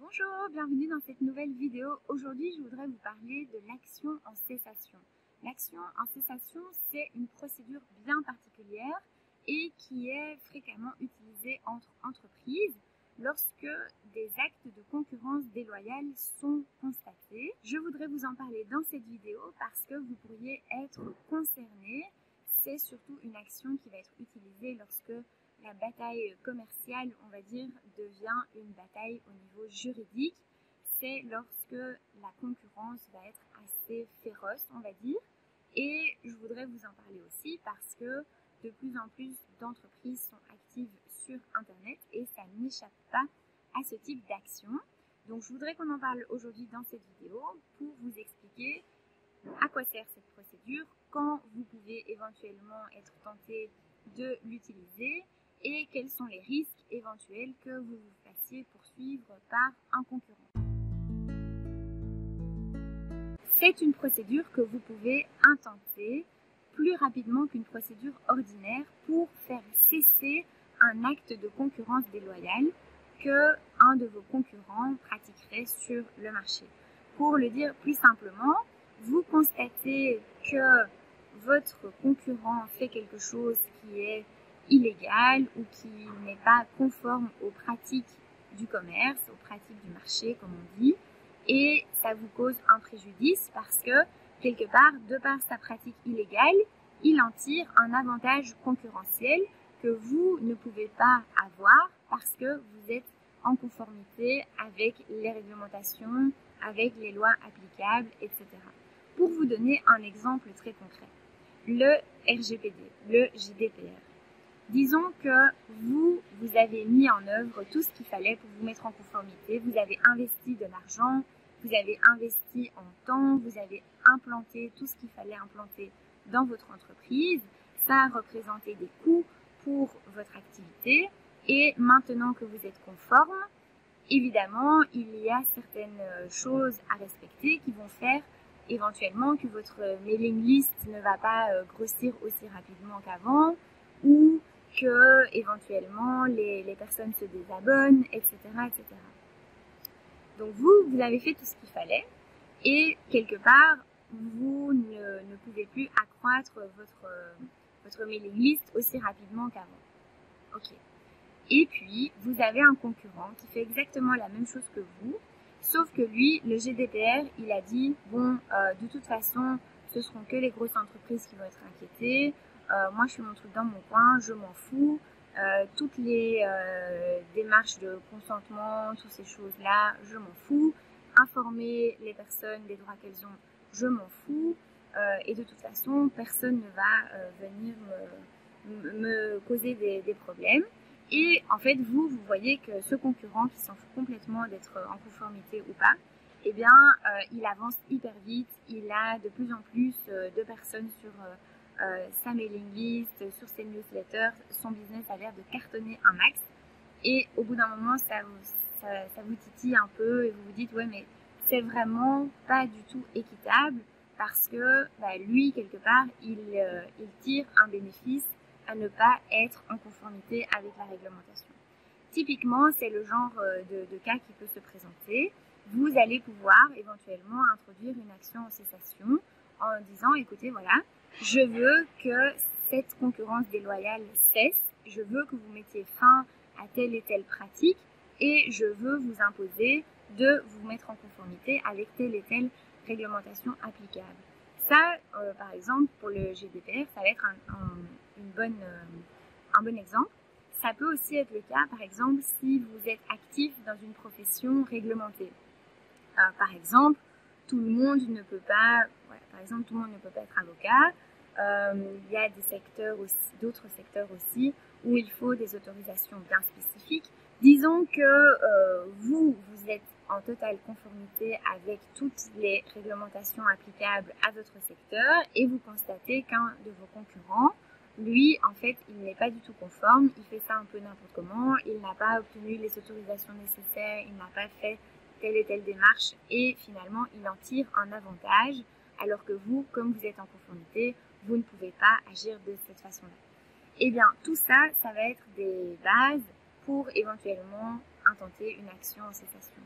Bonjour, bienvenue dans cette nouvelle vidéo. Aujourd'hui, je voudrais vous parler de l'action en cessation. L'action en cessation, c'est une procédure bien particulière et qui est fréquemment utilisée entre entreprises lorsque des actes de concurrence déloyale sont constatés. Je voudrais vous en parler dans cette vidéo parce que vous pourriez être concerné. C'est surtout une action qui va être utilisée lorsque la bataille commerciale, on va dire, devient une bataille au niveau juridique. C'est lorsque la concurrence va être assez féroce, on va dire. Et je voudrais vous en parler aussi parce que de plus en plus d'entreprises sont actives sur Internet et ça n'échappe pas à ce type d'action. Donc je voudrais qu'on en parle aujourd'hui dans cette vidéo pour vous expliquer à quoi sert cette procédure, quand vous pouvez éventuellement être tenté de l'utiliser et quels sont les risques éventuels que vous vous fassiez poursuivre par un concurrent. C'est une procédure que vous pouvez intenter plus rapidement qu'une procédure ordinaire pour faire cesser un acte de concurrence déloyale que un de vos concurrents pratiquerait sur le marché. Pour le dire plus simplement, vous constatez que votre concurrent fait quelque chose qui est illégal ou qui n'est pas conforme aux pratiques du commerce, aux pratiques du marché comme on dit, et ça vous cause un préjudice parce que quelque part, de par sa pratique illégale, il en tire un avantage concurrentiel que vous ne pouvez pas avoir parce que vous êtes en conformité avec les réglementations, avec les lois applicables, etc. Pour vous donner un exemple très concret, le RGPD, le GDPR. Disons que vous avez mis en œuvre tout ce qu'il fallait pour vous mettre en conformité, vous avez investi de l'argent, vous avez investi en temps, vous avez implanté tout ce qu'il fallait implanter dans votre entreprise, ça a représenté des coûts pour votre activité et maintenant que vous êtes conforme, évidemment, il y a certaines choses à respecter qui vont faire éventuellement que votre mailing list ne va pas grossir aussi rapidement qu'avant ou que éventuellement les personnes se désabonnent, etc., etc. Donc vous avez fait tout ce qu'il fallait et quelque part, vous ne pouvez plus accroître votre mailing list aussi rapidement qu'avant. Ok. Et puis, vous avez un concurrent qui fait exactement la même chose que vous, sauf que lui, le GDPR, il a dit, bon, de toute façon, ce seront que les grosses entreprises qui vont être inquiétées. Moi, je fais mon truc dans mon coin, je m'en fous. Toutes les démarches de consentement, toutes ces choses-là, je m'en fous. Informer les personnes des droits qu'elles ont, je m'en fous. Et de toute façon, personne ne va venir me causer des problèmes. Et en fait, vous voyez que ce concurrent qui s'en fout complètement d'être en conformité ou pas, eh bien, il avance hyper vite, il a de plus en plus de personnes sur sa mailing list, sur ses newsletters, son business a l'air de cartonner un max. Et au bout d'un moment, ça vous titille un peu et vous vous dites, ouais, mais c'est vraiment pas du tout équitable parce que lui, quelque part, il tire un bénéfice à ne pas être en conformité avec la réglementation. Typiquement, c'est le genre de cas qui peut se présenter. Vous allez pouvoir éventuellement introduire une action en cessation en disant, écoutez, voilà, je veux que cette concurrence déloyale cesse, je veux que vous mettiez fin à telle et telle pratique et je veux vous imposer de vous mettre en conformité avec telle et telle réglementation applicable. Ça, par exemple, pour le GDPR, ça va être un bon exemple. Ça peut aussi être le cas, par exemple, si vous êtes actif dans une profession réglementée. Par exemple, tout le monde ne peut pas, être avocat. Il y a des secteurs aussi, d'autres secteurs aussi, où il faut des autorisations bien spécifiques. Disons que vous êtes en totale conformité avec toutes les réglementations applicables à votre secteur et vous constatez qu'un de vos concurrents, lui, en fait, il n'est pas du tout conforme, il fait ça un peu n'importe comment, il n'a pas obtenu les autorisations nécessaires, il n'a pas fait telle et telle démarche et finalement, il en tire un avantage alors que vous, comme vous êtes en conformité, vous ne pouvez pas agir de cette façon-là. Eh bien, tout ça, ça va être des bases pour éventuellement intenter une action en cessation.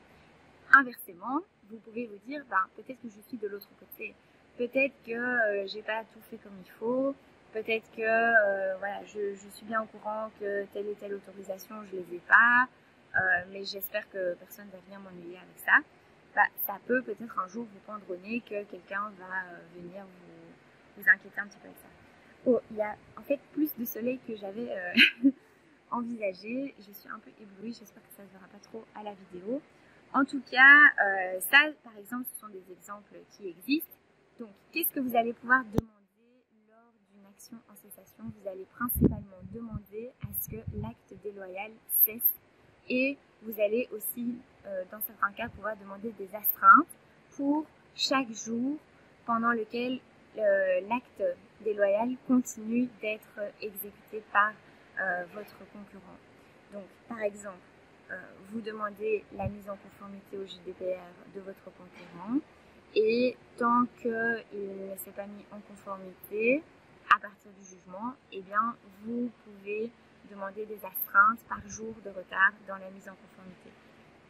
Inversement, vous pouvez vous dire, peut-être que je suis de l'autre côté, peut-être que j'ai pas tout fait comme il faut, peut-être que voilà, je suis bien au courant que telle et telle autorisation, je les ai pas, mais j'espère que personne va venir m'ennuyer avec ça. Ça peut peut-être un jour vous prendre au nez que quelqu'un va venir vous inquiéter un petit peu avec ça. Oh, il y a en fait plus de soleil que j'avais envisagé. Je suis un peu éblouie, j'espère que ça ne se verra pas trop à la vidéo. En tout cas, ça par exemple, ce sont des exemples qui existent. Donc, qu'est-ce que vous allez pouvoir demander lors d'une action en cessation? Vous allez principalement demander à ce que l'acte déloyal cesse et vous allez aussi, dans certains cas, pouvoir demander des astreintes pour chaque jour pendant lequel l'acte déloyal continue d'être exécuté par votre concurrent. Donc, par exemple, vous demandez la mise en conformité au GDPR de votre concurrent et tant qu'il ne s'est pas mis en conformité à partir du jugement, eh bien, vous pouvez demander des astreintes par jour de retard dans la mise en conformité.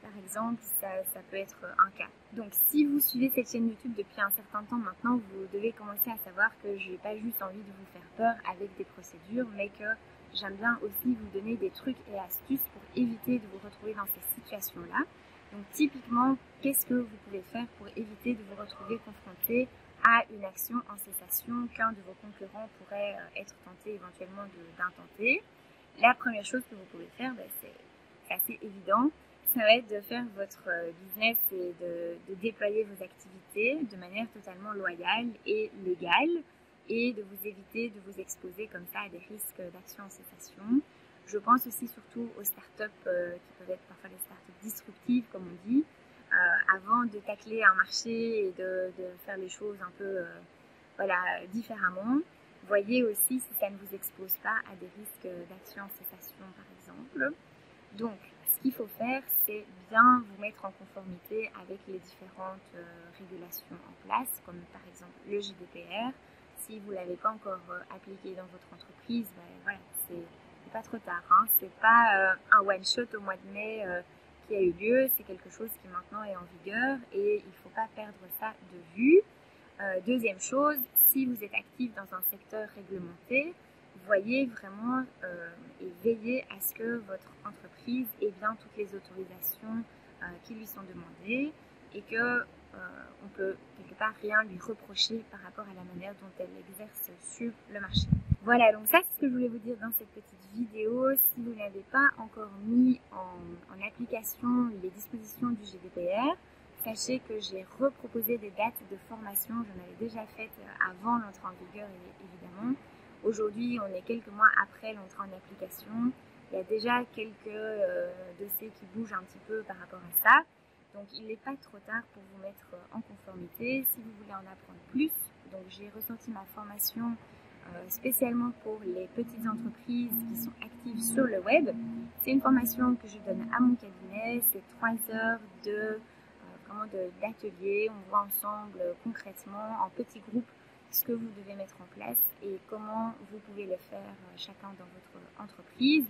Par exemple, ça peut être un cas. Donc, si vous suivez cette chaîne YouTube depuis un certain temps maintenant, vous devez commencer à savoir que je n'ai pas juste envie de vous faire peur avec des procédures, mais que j'aime bien aussi vous donner des trucs et astuces pour éviter de vous retrouver dans ces situations-là. Donc, typiquement, qu'est-ce que vous pouvez faire pour éviter de vous retrouver confronté à une action en cessation qu'un de vos concurrents pourrait être tenté éventuellement d'intenter? La première chose que vous pouvez faire, c'est assez évident. Ça va être de faire votre business et de déployer vos activités de manière totalement loyale et légale et de vous éviter de vous exposer comme ça à des risques d'action en cessation. Je pense aussi surtout aux startups qui peuvent être parfois des startups disruptives comme on dit. Avant de tacler un marché et de faire les choses un peu différemment, voyez aussi si ça ne vous expose pas à des risques d'action en cessation par exemple. Donc, ce qu'il faut faire, c'est bien vous mettre en conformité avec les différentes régulations en place, comme par exemple le GDPR. Si vous ne l'avez pas encore appliqué dans votre entreprise, voilà, c'est pas trop tard. Hein. C'est pas un one-shot au mois de mai qui a eu lieu, c'est quelque chose qui maintenant est en vigueur et il ne faut pas perdre ça de vue. Deuxième chose, si vous êtes actif dans un secteur réglementé, voyez vraiment et veillez à ce que votre entreprise ait bien toutes les autorisations qui lui sont demandées et que on peut quelque part rien lui reprocher par rapport à la manière dont elle exerce sur le marché. Voilà, donc ça c'est ce que je voulais vous dire dans cette petite vidéo. Si vous n'avez pas encore mis en application les dispositions du GDPR, sachez que j'ai reproposé des dates de formation. J'en avais déjà faites avant l'entrée en vigueur évidemment. Aujourd'hui, on est quelques mois après l'entrée en application. Il y a déjà quelques dossiers qui bougent un petit peu par rapport à ça. Donc, il n'est pas trop tard pour vous mettre en conformité. Si vous voulez en apprendre plus, donc j'ai ressorti ma formation spécialement pour les petites entreprises qui sont actives sur le web. C'est une formation que je donne à mon cabinet. C'est 3 heures d'atelier. On voit ensemble concrètement en petits groupes ce que vous devez mettre en place et comment vous pouvez le faire chacun dans votre entreprise.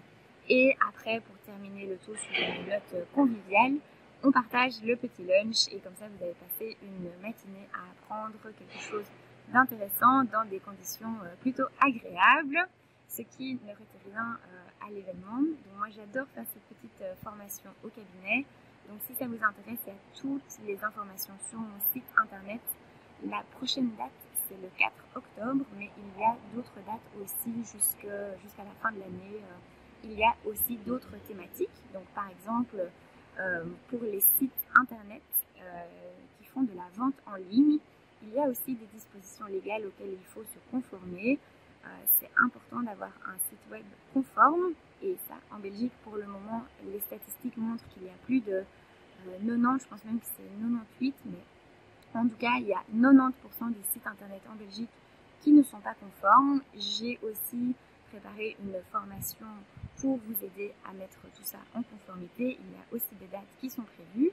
Et après, pour terminer le tout sur une note conviviale, on partage le petit lunch et comme ça, vous avez passé une matinée à apprendre quelque chose d'intéressant dans des conditions plutôt agréables, ce qui ne retire rien à l'événement. Donc moi, j'adore faire ces petites formations au cabinet. Donc si ça vous intéresse, il y a toutes les informations sur mon site internet. La prochaine date, c'est le 4 octobre, mais il y a d'autres dates aussi jusqu'à la fin de l'année. Il y a aussi d'autres thématiques. Donc par exemple, pour les sites internet qui font de la vente en ligne, il y a aussi des dispositions légales auxquelles il faut se conformer. C'est important d'avoir un site web conforme et ça, en Belgique, pour le moment, les statistiques montrent qu'il y a plus de 90, je pense même que c'est 98, mais en tout cas, il y a 90% des sites internet en Belgique qui ne sont pas conformes. J'ai aussi préparé une formation pour vous aider à mettre tout ça en conformité. Il y a aussi des dates qui sont prévues.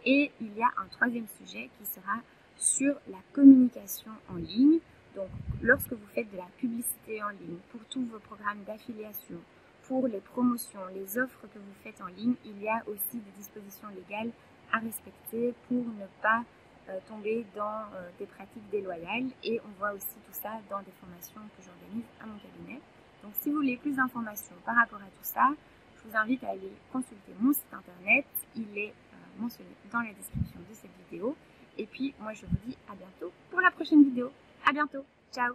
Et il y a un troisième sujet qui sera sur la communication en ligne. Donc, lorsque vous faites de la publicité en ligne, pour tous vos programmes d'affiliation, pour les promotions, les offres que vous faites en ligne, il y a aussi des dispositions légales à respecter pour ne pas tomber dans des pratiques déloyales. Et on voit aussi tout ça dans des formations que j'organise à mon cabinet. Donc si vous voulez plus d'informations par rapport à tout ça, je vous invite à aller consulter mon site internet. Il est mentionné dans la description de cette vidéo. Et puis moi je vous dis à bientôt pour la prochaine vidéo. À bientôt. Ciao.